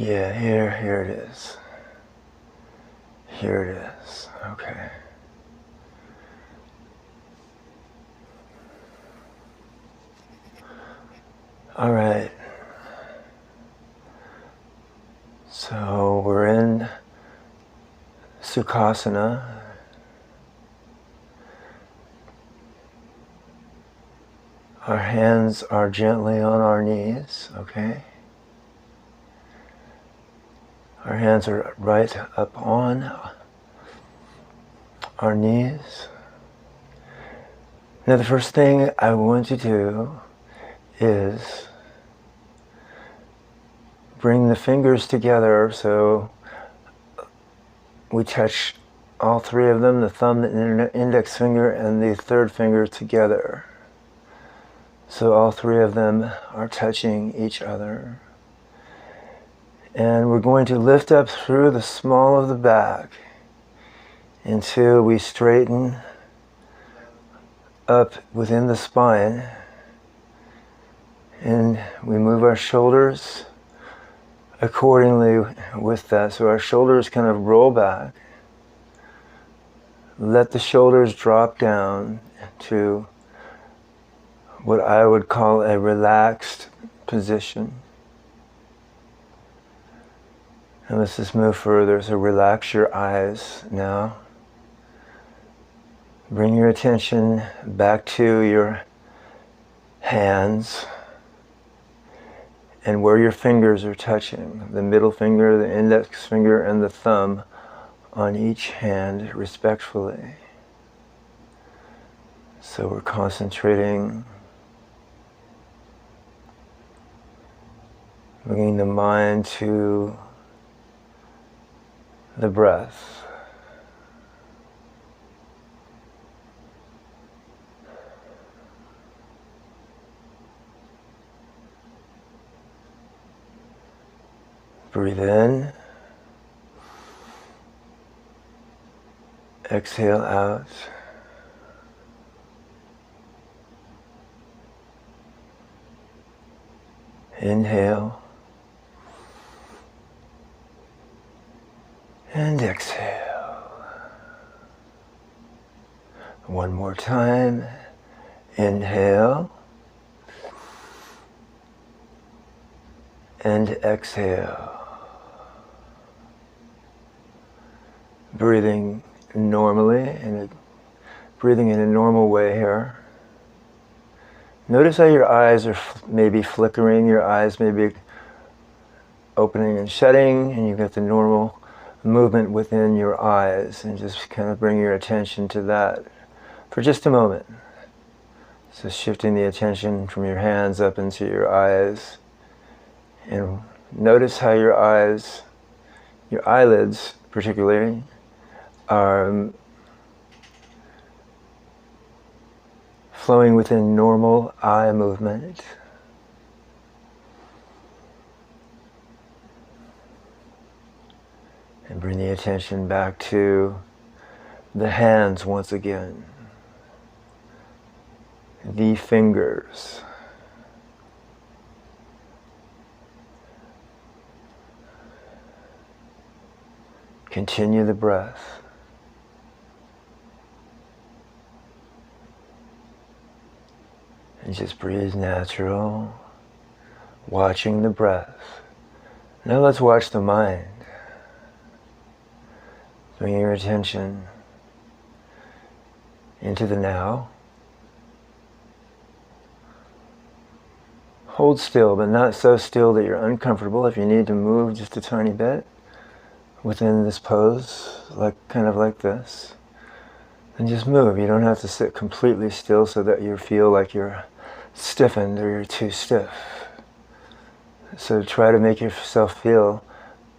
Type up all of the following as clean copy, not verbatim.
Yeah, here it is. Here it is. Okay. All right. So we're in Sukhasana. Our hands are gently on our knees, okay? Our hands are right up on our knees. Now the first thing I want to do is bring the fingers together so we touch all three of them, the thumb, the index finger, and the third finger together. So all three of them are touching each other. And we're going to lift up through the small of the back until we straighten up within the spine. And we move our shoulders accordingly with that. So our shoulders kind of roll back. Let the shoulders drop down to what I would call a relaxed position. And let's just move further. So relax your eyes now. Bring your attention back to your hands and where your fingers are touching. The middle finger, the index finger, and the thumb on each hand respectfully. So we're concentrating, bringing the mind to the breath. Breathe in. Exhale out. Inhale. And exhale. One more time. Inhale. And exhale. Breathing normally and breathing in a normal way here. Notice how your eyes are maybe flickering, your eyes may be opening and shutting, and you've got the normal movement within your eyes, and just kind of bring your attention to that for just a moment. So shifting the attention from your hands up into your eyes, and notice how your eyes, your eyelids particularly, are flowing within normal eye movement. And bring the attention back to the hands once again. The fingers. Continue the breath. And just breathe natural, watching the breath. Now let's watch the mind. Bring your attention into the now. Hold still, but not so still that you're uncomfortable. If you need to move just a tiny bit within this pose, kind of like this, then just move. You don't have to sit completely still so that you feel like you're stiffened or you're too stiff. So try to make yourself feel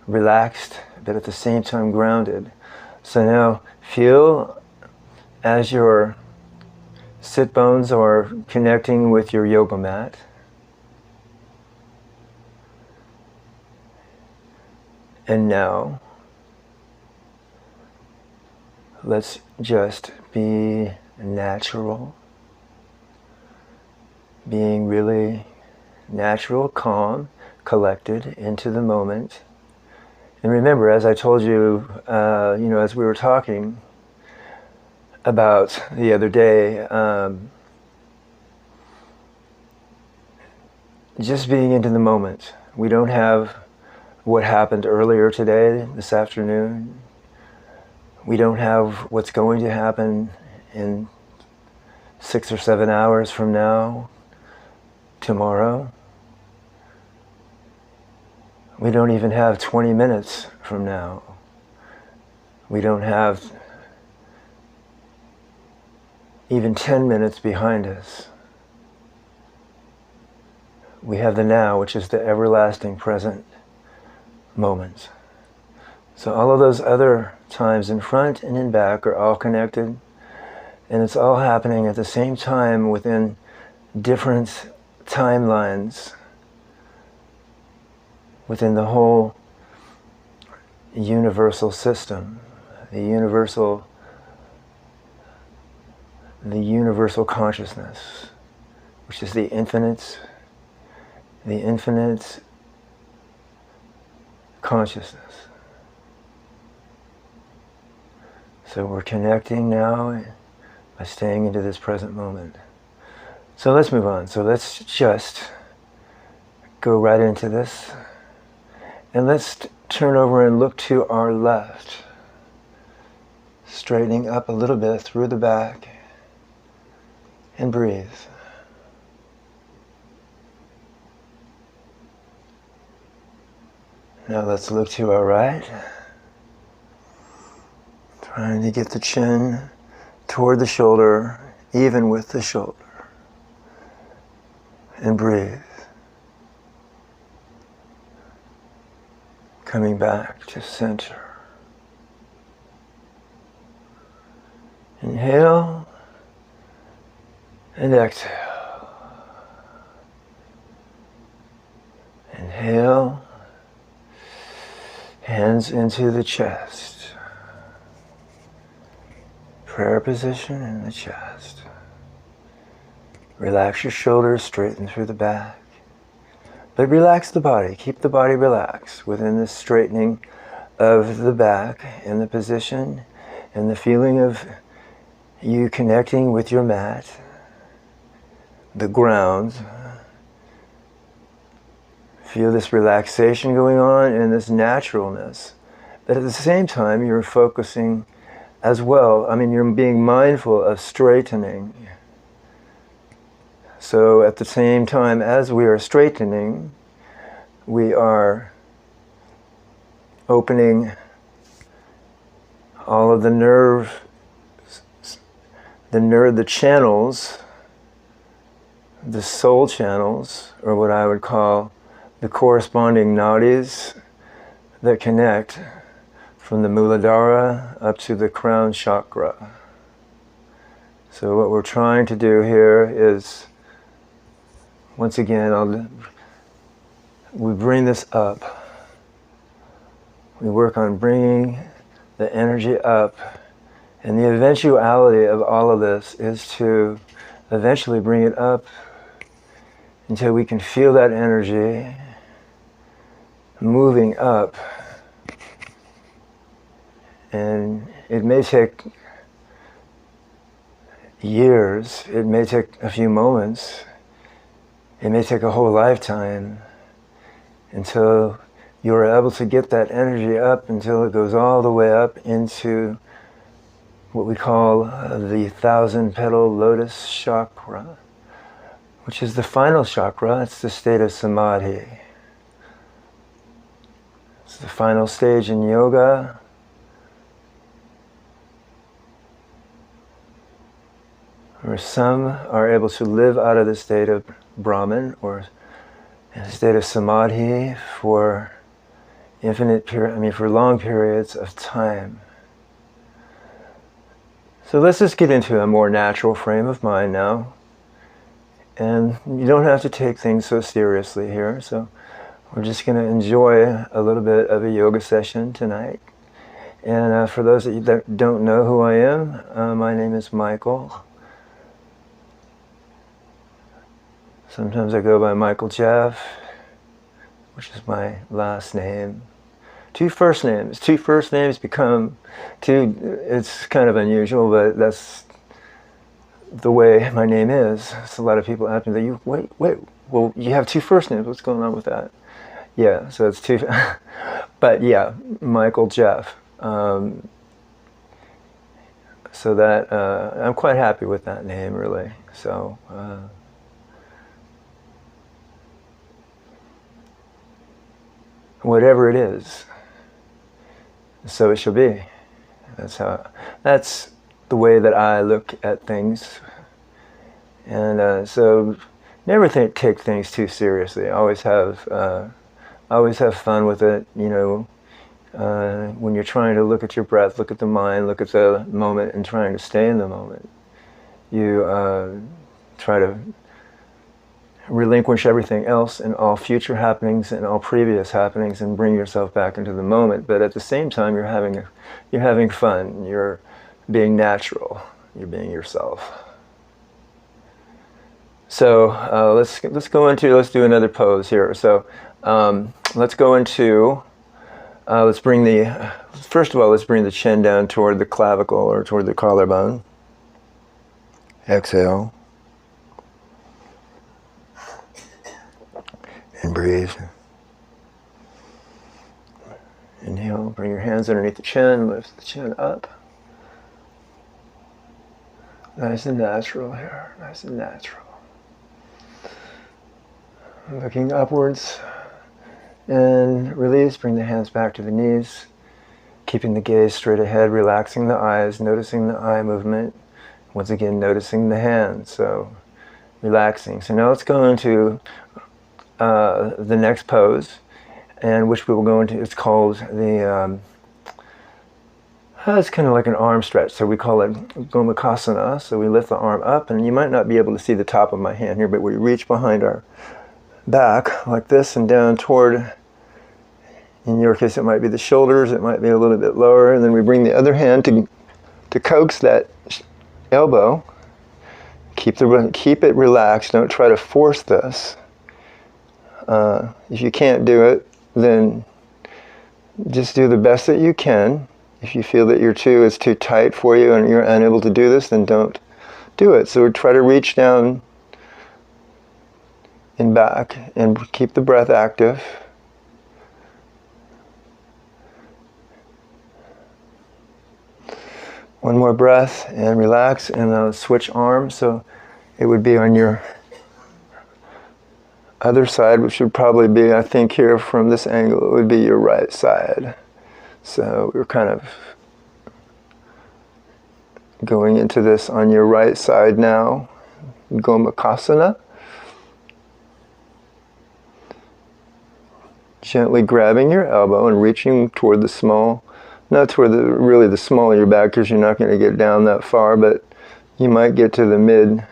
relaxed, but at the same time grounded. So now feel as your sit bones are connecting with your yoga mat. And now let's just be natural, being really natural, calm, collected into the moment. And remember, as I told you, as we were talking about the other day, just being into the moment. We don't have what happened earlier today, this afternoon. We don't have what's going to happen in 6 or 7 hours from now, tomorrow. We don't even have 20 minutes from now. We don't have even 10 minutes behind us. We have the now, which is the everlasting present moment. So all of those other times in front and in back are all connected, and it's all happening at the same time within different timelines within the whole universal system, the universal consciousness, which is the infinite consciousness. So we're connecting now by staying into this present moment. So let's move on. So let's just go right into this. And let's turn over and look to our left. Straightening up a little bit through the back. And breathe. Now let's look to our right. Trying to get the chin toward the shoulder, even with the shoulder. And breathe. Coming back to center. Inhale and exhale. Inhale. Hands into the chest. Prayer position in the chest. Relax your shoulders, straighten through the back. But relax the body. Keep the body relaxed within the straightening of the back and the position and the feeling of you connecting with your mat, the ground. Feel this relaxation going on and this naturalness. But at the same time, you're focusing as well. You're being mindful of straightening. So at the same time as we are straightening, we are opening all of the the channels, the soul channels, or what I would call the corresponding nadis that connect from the Muladhara up to the crown chakra. So what we're trying to do here is, once again, we bring this up. We work on bringing the energy up. And the eventuality of all of this is to eventually bring it up until we can feel that energy moving up. And it may take years, it may take a few moments, it may take a whole lifetime until you're able to get that energy up until it goes all the way up into what we call the 1,000-petal lotus chakra, which is the final chakra. It's the state of samadhi. It's the final stage in yoga. Where some are able to live out of the state of Brahman or in a state of samadhi for for long periods of time. So let's just get into a more natural frame of mind now. And you don't have to take things so seriously here. So we're just going to enjoy a little bit of a yoga session tonight. And for those of you that don't know who I am, my name is Michael. Sometimes I go by Michael Jeff, which is my last name. two first names. Two first names become two. It's kind of unusual, but that's the way my name is. So a lot of people ask me, "You wait. Well, you have two first names. What's going on with that?" Yeah, so it's two. But yeah, Michael Jeff. So that I'm quite happy with that name, really. So. Whatever it is, so it shall be. That's the way that I look at things. And so never take things too seriously. Always have fun with it, you know. When you're trying to look at your breath, look at the mind, look at the moment, and trying to stay in the moment, you try to relinquish everything else and all future happenings and all previous happenings and bring yourself back into the moment. But at the same time, you're having fun. You're being natural. You're being yourself. So let's do another pose here. So let's go into let's bring the chin down toward the clavicle or toward the collarbone. Exhale. And breathe. Inhale, bring your hands underneath the chin, lift the chin up. Nice and natural here, nice and natural. Looking upwards and release, bring the hands back to the knees, keeping the gaze straight ahead, relaxing the eyes, noticing the eye movement. Once again, noticing the hands, so relaxing. So now let's go into the next pose, and which we will go into. It's called the. It's kind of like an arm stretch, so we call it gomukhasana. So we lift the arm up, and you might not be able to see the top of my hand here, but we reach behind our back like this and down toward. In your case, it might be the shoulders. It might be a little bit lower, and then we bring the other hand to coax that elbow. Keep it relaxed. Don't try to force this. If you can't do it, then just do the best that you can. If you feel that it's too tight for you and you're unable to do this, then don't do it. So try to reach down and back and keep the breath active. One more breath and relax, and switch arms. So it would be on your other side, which would probably be, I think here from this angle, it would be your right side. So we're kind of going into this on your right side now, gomukhasana. Gently grabbing your elbow and reaching toward the small, not toward really the small of your back, because you're not going to get down that far, but you might get to the mid,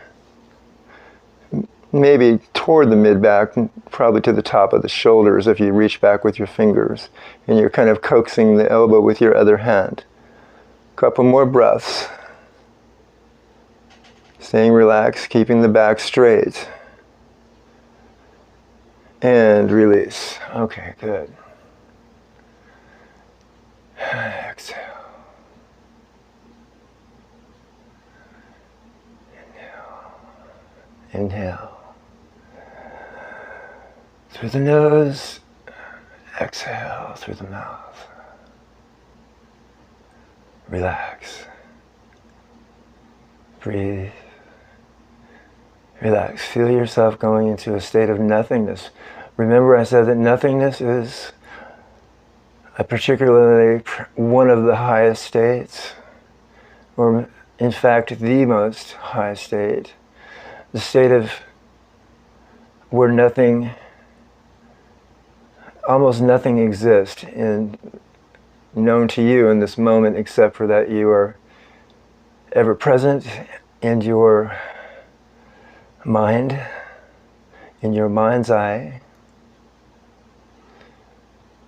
maybe toward the mid-back, probably to the top of the shoulders if you reach back with your fingers. And you're kind of coaxing the elbow with your other hand. Couple more breaths. Staying relaxed, keeping the back straight. And release. Okay, good. Exhale. Inhale. Through the nose, exhale through the mouth. Relax. Breathe. Relax. Feel yourself going into a state of nothingness. Remember, I said that nothingness is particularly one of the highest states, or in fact the most high state. The state of where almost nothing exists known to you in this moment, except for that you are ever present in your mind, in your mind's eye.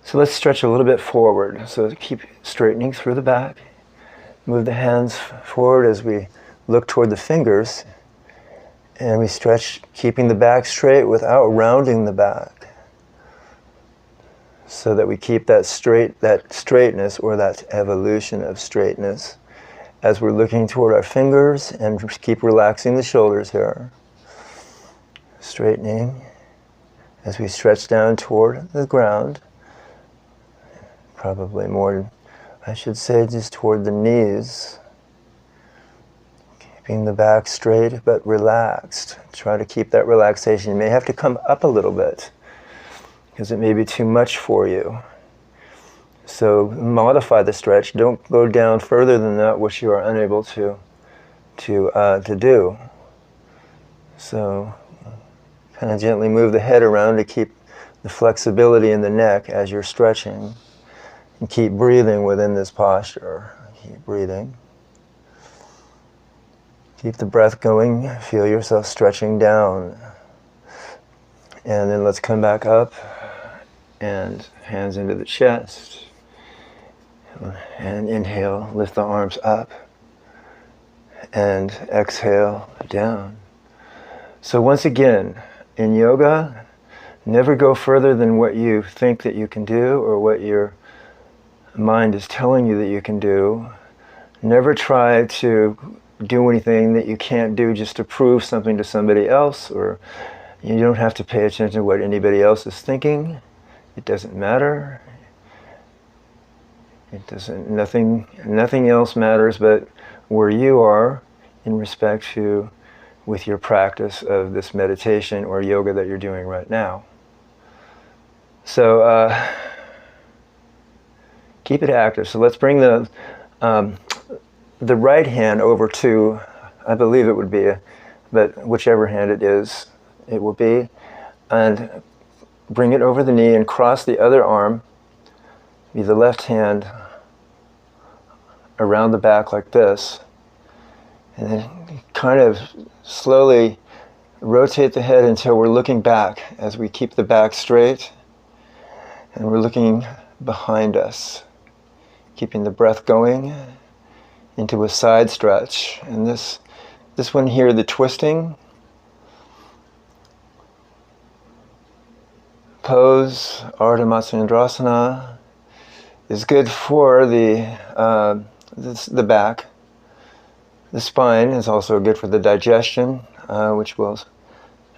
So let's stretch a little bit forward. So keep straightening through the back. Move the hands forward as we look toward the fingers. And we stretch, keeping the back straight without rounding the back. so that we keep that straightness, or that evolution of straightness, as we're looking toward our fingers, and keep relaxing the shoulders here. Straightening as we stretch down toward the ground. Probably more, I should say, just toward the knees. Keeping the back straight but relaxed. Try to keep that relaxation. You may have to come up a little bit because it may be too much for you. So modify the stretch. Don't go down further than that which you are unable to do. So kind of gently move the head around to keep the flexibility in the neck as you're stretching. And keep breathing within this posture. Keep breathing. Keep the breath going. Feel yourself stretching down. And then let's come back up. And hands into the chest. And inhale, lift the arms up. And exhale, down. So once again, in yoga, never go further than what you think that you can do, or what your mind is telling you that you can do. Never try to do anything that you can't do just to prove something to somebody else, or you don't have to pay attention to what anybody else is thinking. It doesn't matter. Nothing else matters but where you are in respect to with your practice of this meditation or yoga that you're doing right now. So keep it active. So let's bring the right hand over to, I believe it would be, but whichever hand it is, it will be, and bring it over the knee and cross the other arm, be the left hand around the back like this, and then kind of slowly rotate the head until we're looking back as we keep the back straight, and we're looking behind us, keeping the breath going into a side stretch. And this one here, the twisting pose, Ardha Matsyendrasana, is good for the back. The spine is also good for the digestion, which will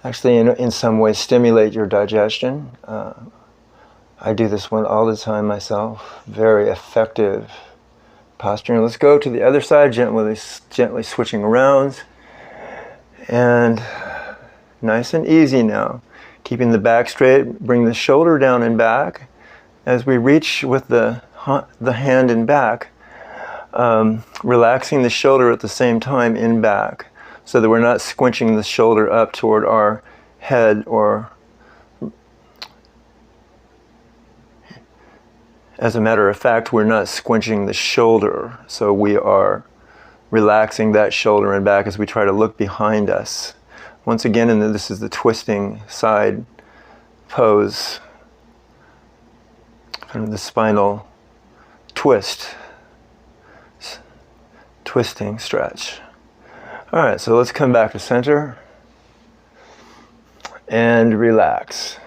actually in some way stimulate your digestion. I do this one all the time myself. Very effective posture. Let's go to the other side, gently switching around. And nice and easy now. Keeping the back straight, bring the shoulder down and back. As we reach with the hand in back, relaxing the shoulder at the same time in back, so that we're not squinching the shoulder up toward our head, or as a matter of fact, we're not squinching the shoulder, so we are relaxing that shoulder and back as we try to look behind us. Once again, and this is the twisting side pose, kind of the spinal twist, twisting stretch. All right, so let's come back to center and relax.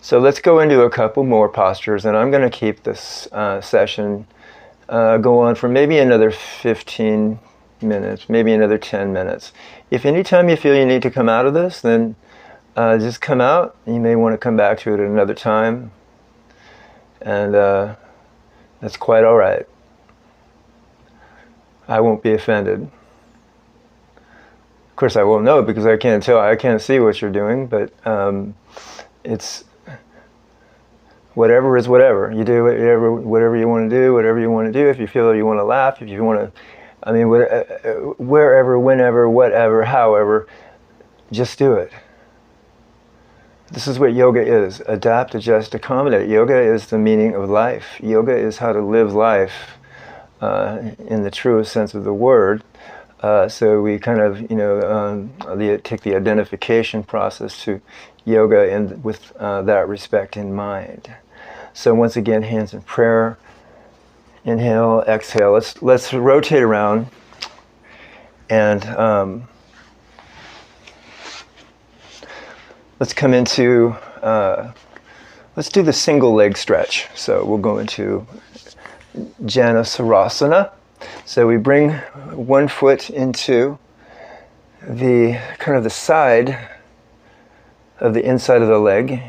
So let's go into a couple more postures, and I'm going to keep this session go on for maybe another 15 minutes, maybe another 10 minutes. If anytime you feel you need to come out of this, then just come out. You may want to come back to it at another time, and that's quite all right. I won't be offended. Of course, I won't know because I can't see what you're doing, but it's whatever is whatever. You do whatever you want to do, whatever you want to do. If you feel you want to laugh, if you want to, wherever, whenever, whatever, however, just do it. This is what yoga is. Adapt, adjust, accommodate. Yoga is the meaning of life. Yoga is how to live life in the truest sense of the word. So we kind of, take the identification process to yoga and with that respect in mind. So once again, hands in prayer. Inhale, exhale. Let's rotate around, and let's come into Let's do the single leg stretch. So we'll go into Janasarasana. So we bring one foot into the kind of the side of the inside of the leg,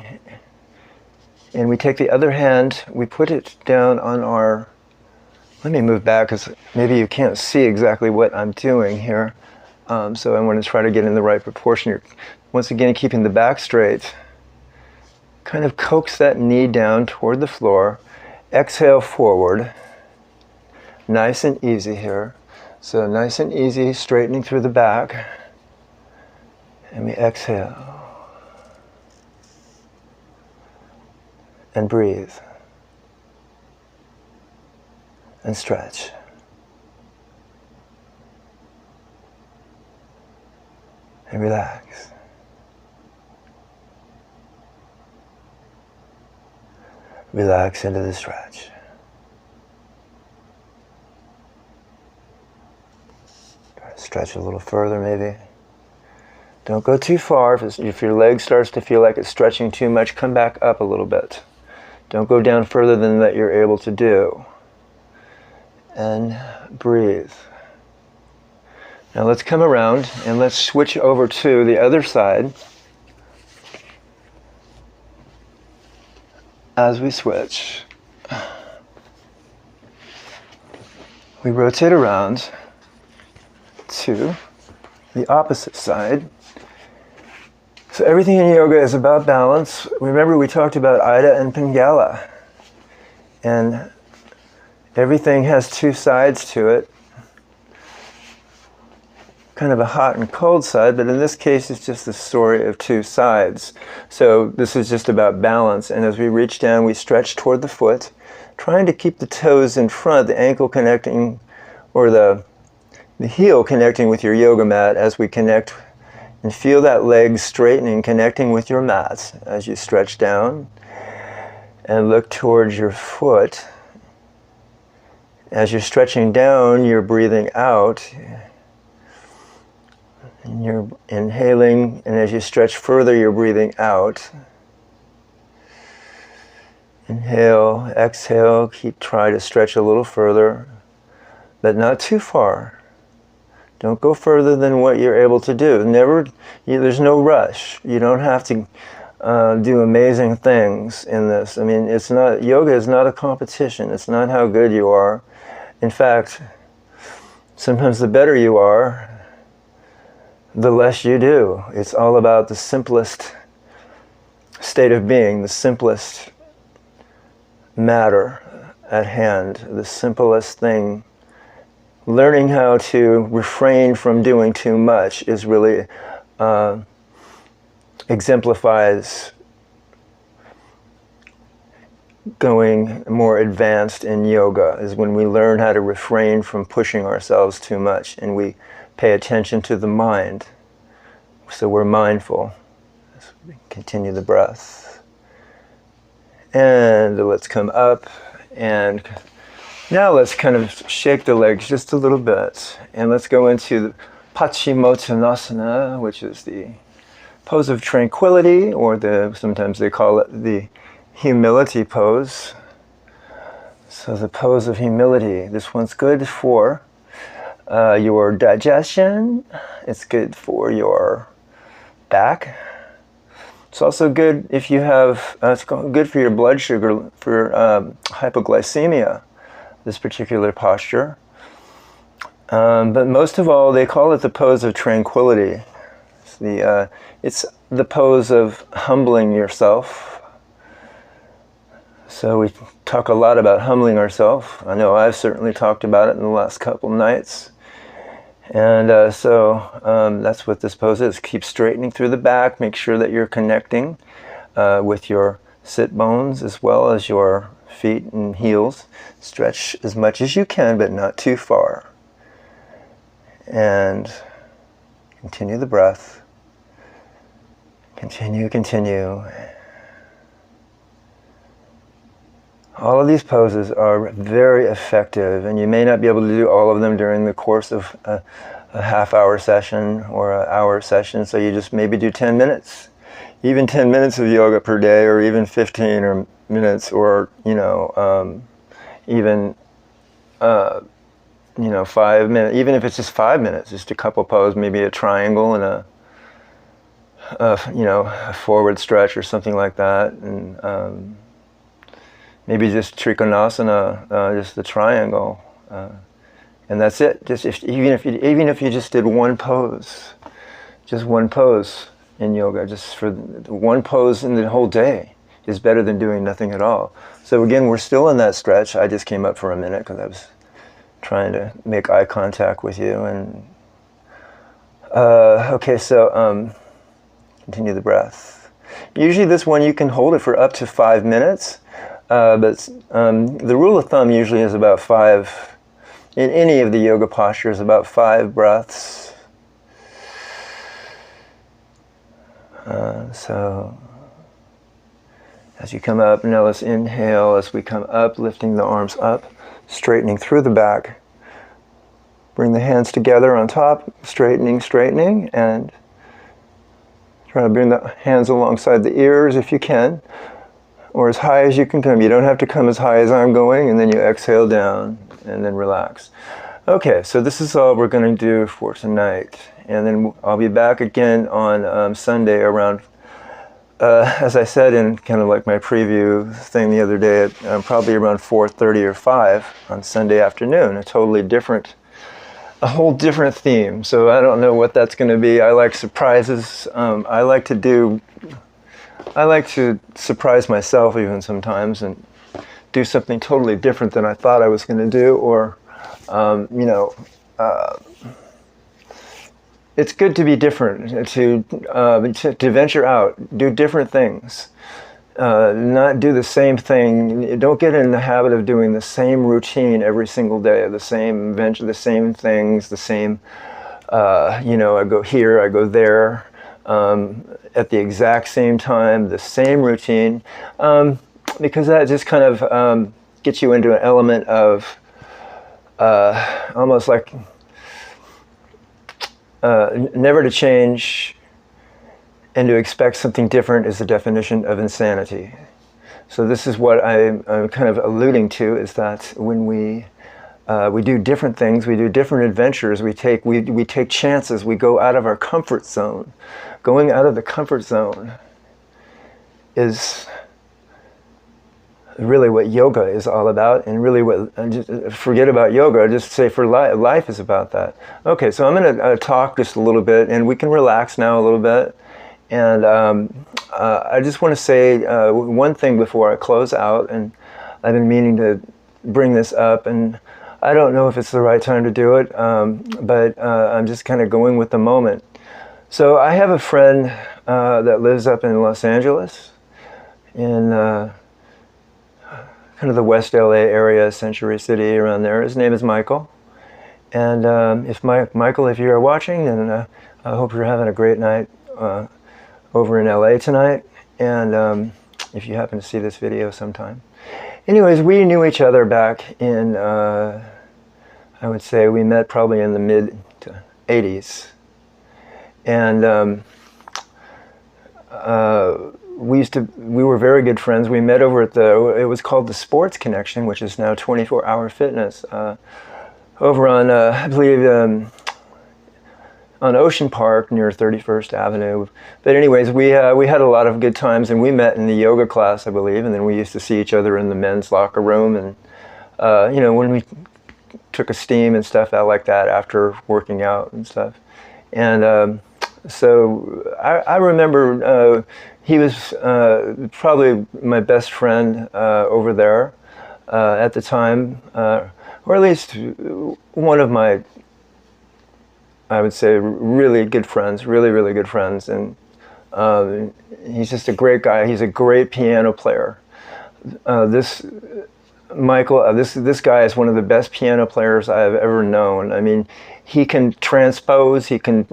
and we take the other hand, we put it down on our, let me move back because maybe you can't see exactly what I'm doing here. So I want to try to get in the right proportion. You're, once again, keeping the back straight. Kind of coax that knee down toward the floor. Exhale forward. Nice and easy here. So nice and easy, straightening through the back. And we exhale. And breathe. And stretch. And relax. Relax into the stretch. Try to stretch a little further maybe. Don't go too far. If your leg starts to feel like it's stretching too much, come back up a little bit. Don't go down further than that you're able to do. And breathe. Now let's come around and let's switch over to the other side. As we switch, we rotate around to the opposite side. So everything in yoga is about balance. Remember, we talked about Ida and Pingala, and everything has two sides to it. Kind of a hot and cold side, but in this case it's just the story of two sides. So this is just about balance, and as we reach down we stretch toward the foot, trying to keep the toes in front, the ankle connecting, or the heel connecting with your yoga mat as we connect, and feel that leg straightening, connecting with your mat as you stretch down, and look towards your foot. As you're stretching down, you're breathing out. And you're inhaling, and as you stretch further, you're breathing out. Inhale, exhale, try to stretch a little further, but not too far. Don't go further than what you're able to do. There's no rush. You don't have to do amazing things in this. I mean, yoga is not a competition. It's not how good you are. In fact, sometimes the better you are, the less you do. It's all about the simplest state of being, the simplest matter at hand, the simplest thing. Learning how to refrain from doing too much is really exemplifies going more advanced in yoga, is when we learn how to refrain from pushing ourselves too much and we pay attention to the mind. So we're mindful. Continue the breath. And let's come up, and now let's kind of shake the legs just a little bit. And let's go into the Paschimottanasana, which is the pose of tranquility, or sometimes they call it the humility pose. So the pose of humility. This one's good for your digestion. It's good for your back. It's also good if you have, it's good for your blood sugar, for hypoglycemia, this particular posture. But most of all, they call it the pose of tranquility. It's the pose of humbling yourself. So we talk a lot about humbling ourselves. I know I've certainly talked about it in the last couple nights. And so that's what this pose is. Keep straightening through the back. Make sure that you're connecting with your sit bones as well as your feet and heels. Stretch as much as you can, but not too far. And continue the breath. Continue, continue. All of these poses are very effective, and you may not be able to do all of them during the course of a half-hour session or an hour session, so you just maybe do 10 minutes. even 10 minutes of yoga per day, or even 15 or minutes, or even 5 minutes, even if it's just 5 minutes, just a couple poses, maybe a triangle and a forward stretch or something like that, and maybe just trikonasana, just the triangle, and that's it. Just even if you just did one pose, just one pose in yoga, just for one pose in the whole day, is better than doing nothing at all. So again, we're still in that stretch. I just came up for a minute because I was trying to make eye contact with you. And okay, so continue the breath. Usually this one you can hold it for up to 5 minutes, but the rule of thumb usually is about 5, in any of the yoga postures, about 5 breaths. So as you come up, now let's inhale as we come up, lifting the arms up, straightening through the back. Bring the hands together on top, straightening, and try to bring the hands alongside the ears if you can, or as high as you can come. You don't have to come as high as I'm going, and then you exhale down, and then relax. Okay, so this is all we're going to do for tonight. And then I'll be back again on Sunday around, as I said in kind of like my preview thing the other day, probably around 4:30 or 5 on Sunday afternoon, a whole different theme. So I don't know what that's going to be. I like surprises. I like to surprise myself even sometimes and do something totally different than I thought I was going to do, or it's good to be different, to venture out, do different things, not do the same thing. Don't get in the habit of doing the same routine every single day, the same adventure, the same things, the same, I go here, I go there, at the exact same time, the same routine, because that just kind of gets you into an element of almost like never to change and to expect something different is the definition of insanity. So this is what I'm kind of alluding to, is that when we do different things, we do different adventures, we take chances, we go out of our comfort zone. Going out of the comfort zone is really what yoga is all about, and really forget about yoga, just say for life is about that. Okay, so I'm going to talk just a little bit, and we can relax now a little bit. And I just want to say one thing before I close out, and I've been meaning to bring this up, and I don't know if it's the right time to do it, but I'm just kind of going with the moment. So I have a friend that lives up in Los Angeles, in kind of the West LA area, Century City, around there. His name is Michael. And Michael, if you're watching, then I hope you're having a great night over in LA tonight. And if you happen to see this video sometime. Anyways, we knew each other back in, I would say we met probably in the mid-80s. And we were very good friends. We met over at it was called the Sports Connection, which is now 24-Hour Fitness, over on, I believe, on Ocean Park near 31st Avenue. But anyways, we had a lot of good times, and we met in the yoga class, I believe, and then we used to see each other in the men's locker room, and when we took a steam and stuff out like that after working out and stuff. And so I remember he was probably my best friend over there at the time, or at least one of my, I would say, really good friends, really good friends. And he's just a great guy. He's a great piano player. This guy is one of the best piano players I have ever known. I mean, he can transpose, he can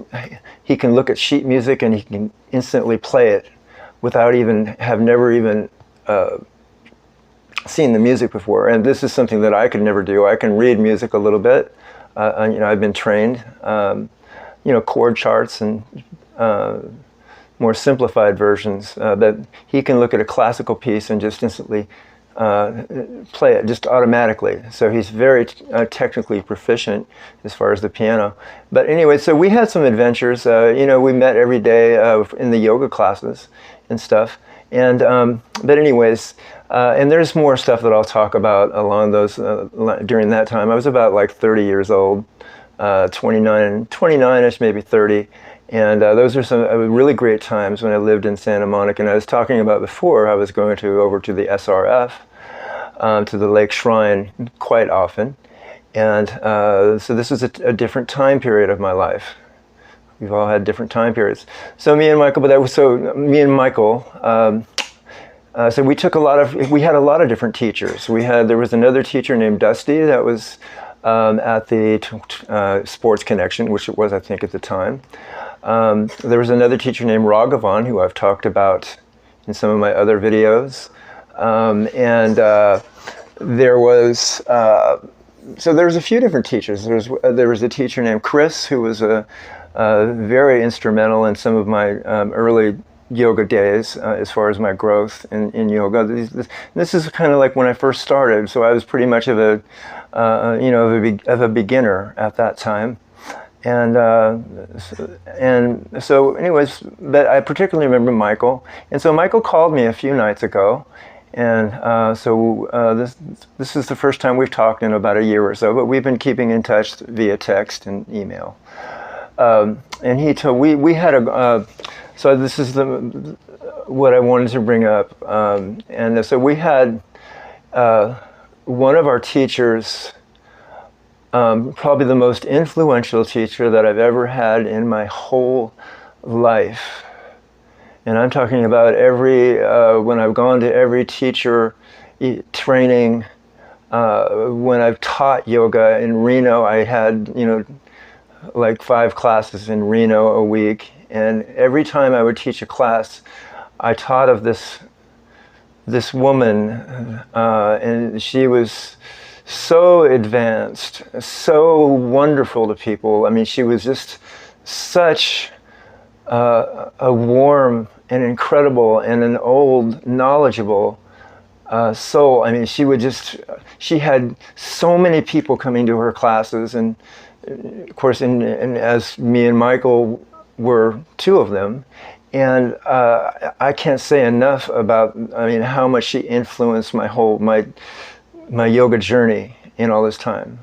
look at sheet music and he can instantly play it without never even seen the music before. And this is something that I could never do. I can read music a little bit. I've been trained, chord charts and more simplified versions that he can look at a classical piece and just instantly play it just automatically. So he's very technically proficient as far as the piano. But anyway, so we had some adventures. We met every day in the yoga classes and stuff. And but anyways, and there's more stuff that I'll talk about along those during that time. I was about like 30 years old, 29-ish, maybe 30. And those are some really great times when I lived in Santa Monica. And I was talking about before, I was going over to the SRF, to the Lake Shrine quite often. And so this was a different time period of my life. We've all had different time periods. So me and Michael, so we had a lot of different teachers. There was another teacher named Dusty that was at the Sports Connection, which it was, I think, at the time. There was another teacher named Raghavan, who I've talked about in some of my other videos. There was a few different teachers. There was a teacher named Chris, who was very instrumental in some of my early yoga days as far as my growth in yoga. This is kind of like when I first started, so I was pretty much of a beginner at that time. And so anyways, but I particularly remember Michael. And so Michael called me a few nights ago. And this is the first time we've talked in about a year or so, but we've been keeping in touch via text and email. And he told, we had so this is what I wanted to bring up. And so we had one of our teachers, probably the most influential teacher that I've ever had in my whole life. And I'm talking about when I've gone to every teacher training, when I've taught yoga in Reno, I had, like 5 classes in Reno a week. And every time I would teach a class, I taught of this woman, and she was so advanced, so wonderful to people. I mean, she was just such a warm and incredible and an old, knowledgeable soul. I mean, she had so many people coming to her classes, and of course, and as me and Michael were 2 of them. And I can't say enough about, how much she influenced my yoga journey in all this time.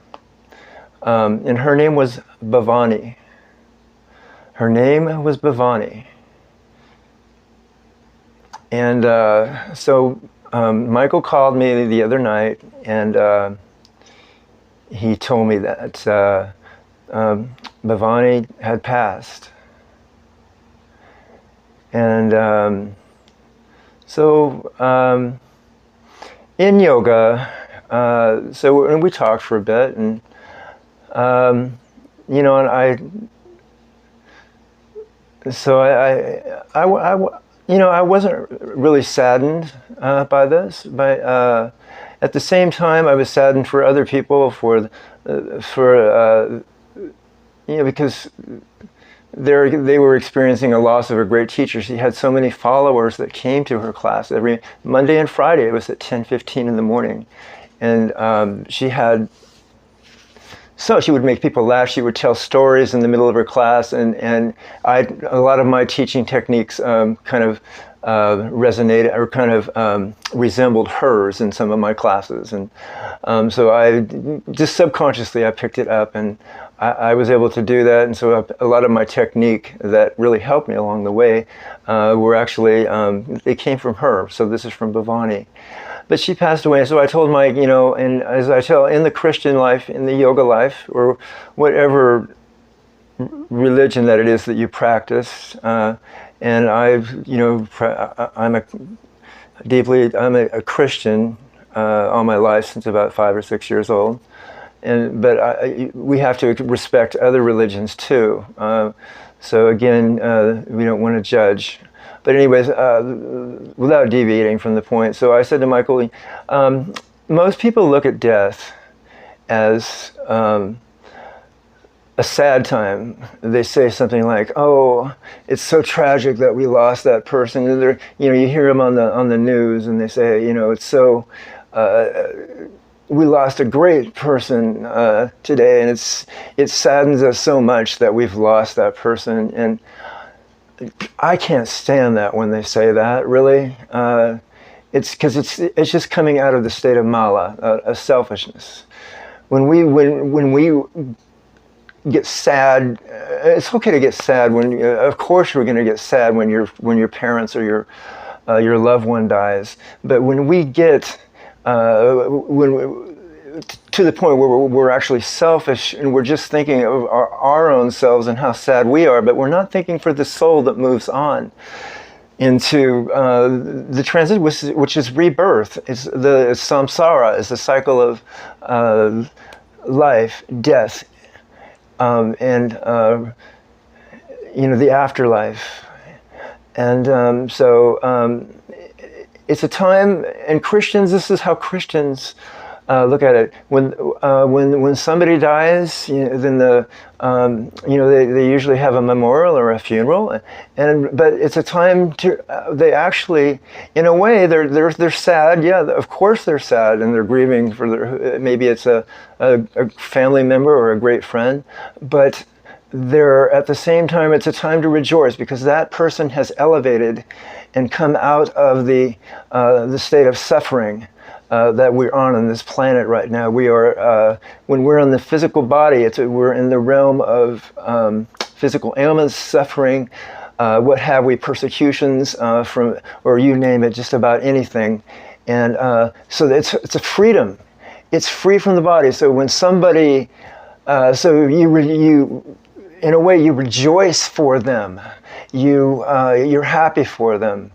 And her name was Bhavani. Her name was Bhavani. And so Michael called me the other night, and he told me that Bhavani had passed. And in yoga, and we talked for a bit, and and I wasn't really saddened by this, but at the same time, I was saddened for other people because they were experiencing a loss of a great teacher. She had so many followers that came to her class every Monday and Friday. It was at 10:15 in the morning, and she would make people laugh. She would tell stories in the middle of her class, and a lot of my teaching techniques kind of resonated or kind of resembled hers in some of my classes, and so I just subconsciously I picked it up, and I was able to do that. And so a lot of my technique that really helped me along the way were actually they came from her. So this is from Bhavani. But she passed away, so I told Mike, and as I tell, in the Christian life, in the yoga life, or whatever religion that it is that you practice, and I'm a Christian all my life since about 5 or 6 years old, but we have to respect other religions too. So again, we don't want to judge. But anyways, without deviating from the point, so I said to Michael, most people look at death as a sad time, they say something like, "Oh, it's so tragic that we lost that person." And they're, you hear them on the news, and they say, it's so. We lost a great person today, and it saddens us so much that we've lost that person. And I can't stand that when they say that. Really, it's because it's just coming out of the state of mala, a selfishness. When we get sad, it's okay to get sad when. Of course, we're going to get sad when your parents or your loved one dies. But when we get to the point where we're actually selfish and we're just thinking of our own selves and how sad we are, but we're not thinking for the soul that moves on into the transit, which is rebirth. It's the samsara, is the cycle of life, death, and the afterlife. And so it's a time, and Christians, this is how Christians look at it. When somebody dies, then they usually have a memorial or a funeral, but it's a time to they actually, in a way, they're sad. Yeah, of course they're sad, and they're grieving for maybe it's a family member or a great friend, but they're at the same time, it's a time to rejoice because that person has elevated and come out of the state of suffering that we're on this planet right now. We are, when we're in the physical body, we're in the realm of physical ailments, suffering, what have we, persecutions from, or you name it, just about anything. And so it's a freedom. It's free from the body. So when somebody, so you in a way, you rejoice for them. You're happy for them.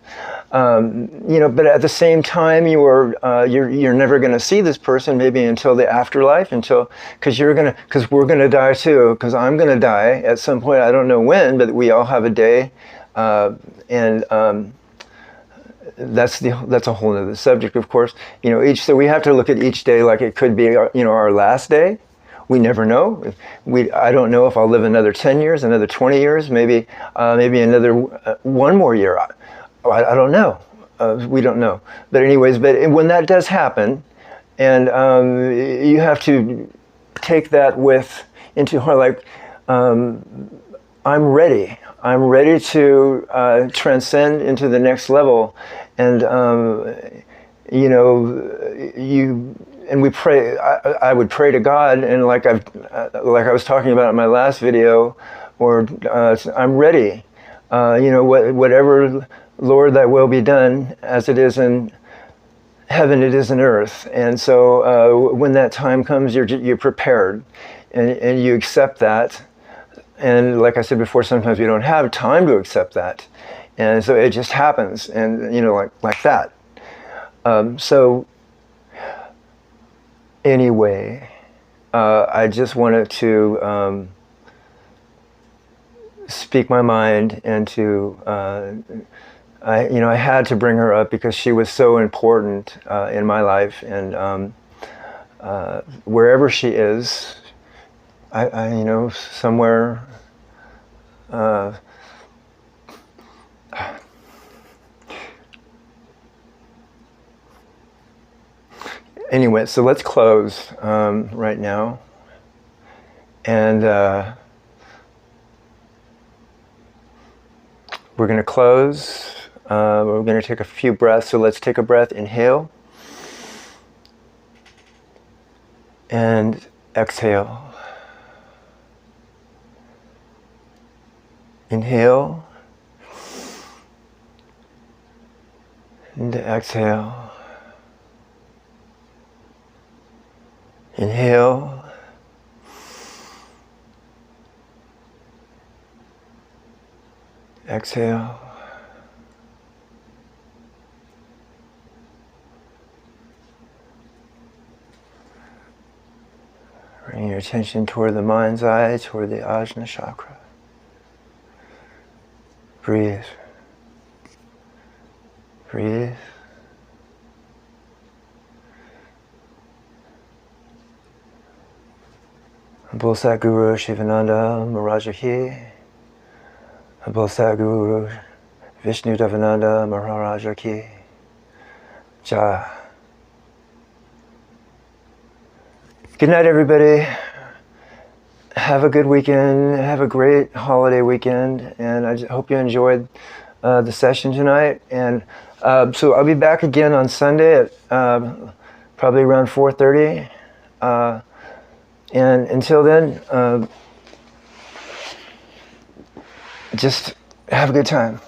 But at the same time, you're never going to see this person maybe until the afterlife, because we're going to die too, because I'm going to die at some point. I don't know when, but we all have a day, and that's a whole other subject, of course. So we have to look at each day like it could be our last day. We never know. I don't know if I'll live another 10 years, another 20 years, maybe another one more year. I don't know. We don't know. But anyways, when that does happen, and you have to take that into heart, like, I'm ready. I'm ready to transcend into the next level. And, and we pray. I would pray to God, and like I was talking about in my last video, or I'm ready. Whatever, Lord, thy will be done, as it is in heaven, it is in earth. And so when that time comes, you're prepared, and you accept that. And like I said before, sometimes we don't have time to accept that, and so it just happens, and like that. So. Anyway, I just wanted to speak my mind, and to I had to bring her up because she was so important in my life, and wherever she is, I somewhere. Anyway, so let's close right now, and we're going to close. We're going to take a few breaths. So let's take a breath. Inhale and exhale. Inhale and exhale. Inhale. Exhale. Bring your attention toward the mind's eye, toward the ajna chakra. Breathe. Breathe. Bol Guru Shivananda Maharaja Ki. Bol Guru Vishnu Devananda Maharaja Ki. Ja. Good night, everybody. Have a good weekend. Have a great holiday weekend. And I hope you enjoyed the session tonight. And so I'll be back again on Sunday at probably around 4:30. And until then, just have a good time.